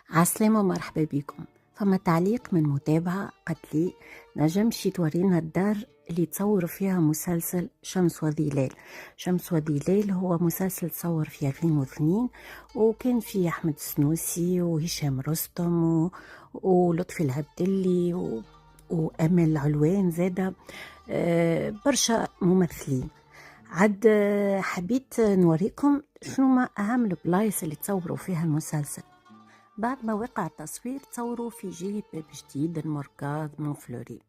عسلامة ومرحبا بكم. فما تعليق من متابعة قالت لي نجمشي تورينا الدار اللي تصور فيها مسلسل شمس وظلال. شمس وظلال هو مسلسل تصور في 2002 وكان فيه أحمد السنوسي وهشام رستم ولطفي العبدلي وأمل علوان زادة، برشا ممثلين. عد حبيت نوريكم شنو ما أهم البلايص اللي تصوروا فيها المسلسل. بعد ما وقع التصوير تصوروا في جهة باب جديد المركاض مونفلوري.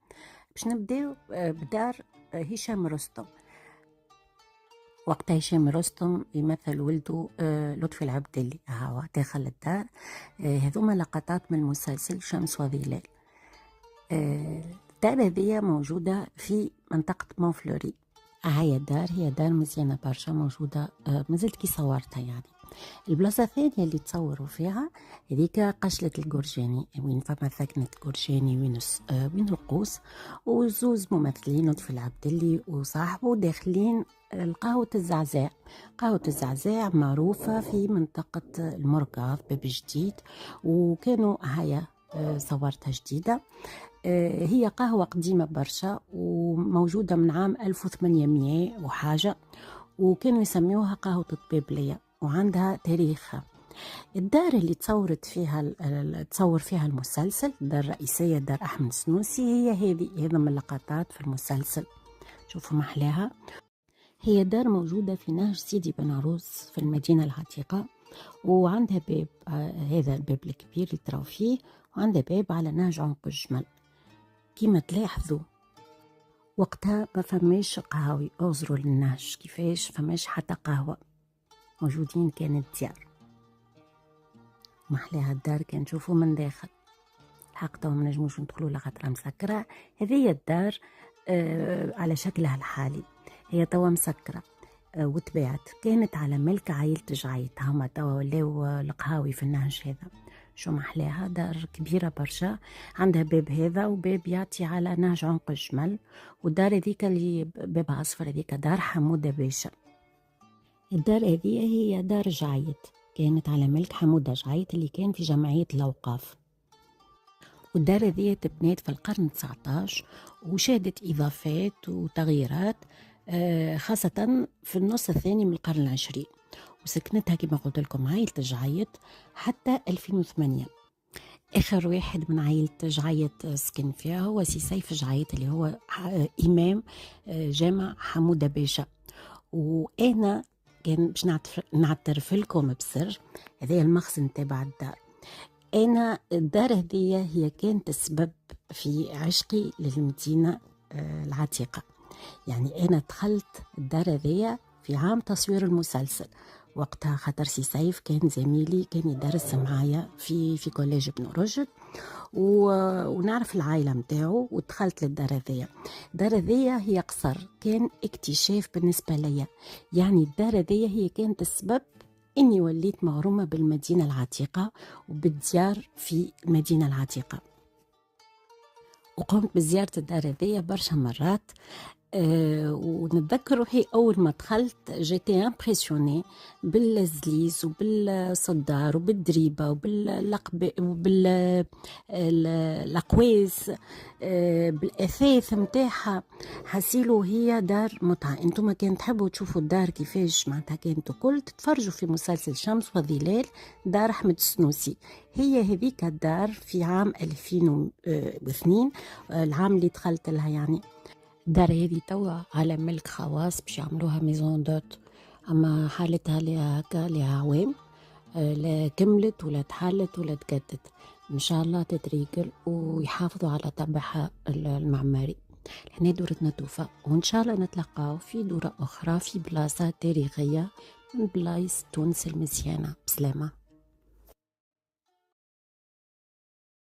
باش نبداو بدار هشام رستم. وقت هشام رستم يمثل ولده لطفي العبدلي هو داخل الدار. هذوما لقطات من المسلسل شمس وظلال. الدار هذه موجودة في منطقة مونفلوري. هي الدار هي دار مزيانة برشا، موجودة مازلت كي صورتها يعني. البلاصة الثانية اللي تصوروا فيها هذيك قشلة الجرجاني، وين فما ثكنة جرجاني وين القوس، وزوز ممثلين لطفي العبدلي وصاحبه داخلين القهوة الزعزاع. قهوة الزعزاع معروفة في منطقة المركاض باب جديد، وكانوا هيا صورتها جديدة. هي قهوة قديمة برشا وموجودة من عام 1800 وحاجة، وكانوا يسميوها قهوة الطبيبلية وعندها تاريخها. الدار اللي تصور فيها المسلسل، الدار الرئيسية دار أحمد السنوسي، هي هذا من اللقطات في المسلسل. شوفوا محلاها. هي دار موجودة في نهج سيدي بن عروس في المدينة العتيقة، وعندها باب، هذا الباب الكبير اللي تراو فيه، وعندها باب على نهج عنق الجمل. كيما تلاحظوا وقتها ما فماش قهاوي، اعذروا للنهج كيفاش فماش حتى قهوة، موجودين كانت ديار. محلاها الدار كان نشوفوا من داخل. الحق توا ما نجموش ندخلوا لخاطرها مسكرة. هذه الدار على شكلها الحالي هي توا مسكرة وتباعت، كانت على ملك عائلة جعيت، هما توا ولاو القهاوي في النهج هذا. شو محلاها، دار كبيرة برشا، عندها باب هذا وباب يعطي على نهج عنق الجمل. والدار هذيك اللي بابها أصفر هذيك دار حمودة باشا. الدار هذه هي دار جعيت، كانت على ملك حمودة جعيت اللي كان في جمعية الأوقاف. والدار هذه تبنيت في القرن 19 وشهدت إضافات وتغييرات، خاصة في النص الثاني من القرن العشرين، وسكنتها كما قلت لكم عائلة جعيت حتى 2008. آخر واحد من عائلة جعيت سكن فيها هو سي سيف جعيت اللي هو إمام جامع حمودة باشا. وأنا كان باش نعترف لكم بسر، هذا المخزن تبع الدار. أنا الدار هذه هي كانت السبب في عشقي للمدينة العتيقة. يعني أنا دخلت الدار هذه في عام تصوير المسلسل، وقتها خاطر سي سيف كان زميلي، كان يدرس معايا في كوليج ابن رشد، ونعرف العائلة متاعه، ودخلت للدار هذية. الدار هذية هي قصر، كان اكتشاف بالنسبة لي. يعني الدار هذية هي كانت السبب إني وليت مغرومة بالمدينة العتيقة وبالديار في المدينة العتيقة، وقمت بزيارة الدار هذية برشا مرات. ونتذكر روحي أول ما دخلت جيتي امبرسيوني بالزليز وبالصدار وبالدريبة وبالأقواس، بالأثاث متاعها. حسيلو هي دار متعة. انتم كان تحبوا تشوفوا الدار كيفاش معناتها كانت كل تتفرجوا في مسلسل شمس وظلال دار أحمد السنوسي. هي هذيك الدار في عام 2002 العام اللي دخلت لها. يعني الدار هذه توا على ملك خواص باش يعملوها ميزون دوت، اما حالتها لها هكا لها عوام، لا كملت ولا تحلت ولا تجدد. ان شاء الله تتريقل ويحافظوا على طابعها المعماري. هنا دورتنا توفى، وان شاء الله نتلقاو في دورة اخرى في بلاصة تاريخية من بلايص تونس المزيانة. بسلامة.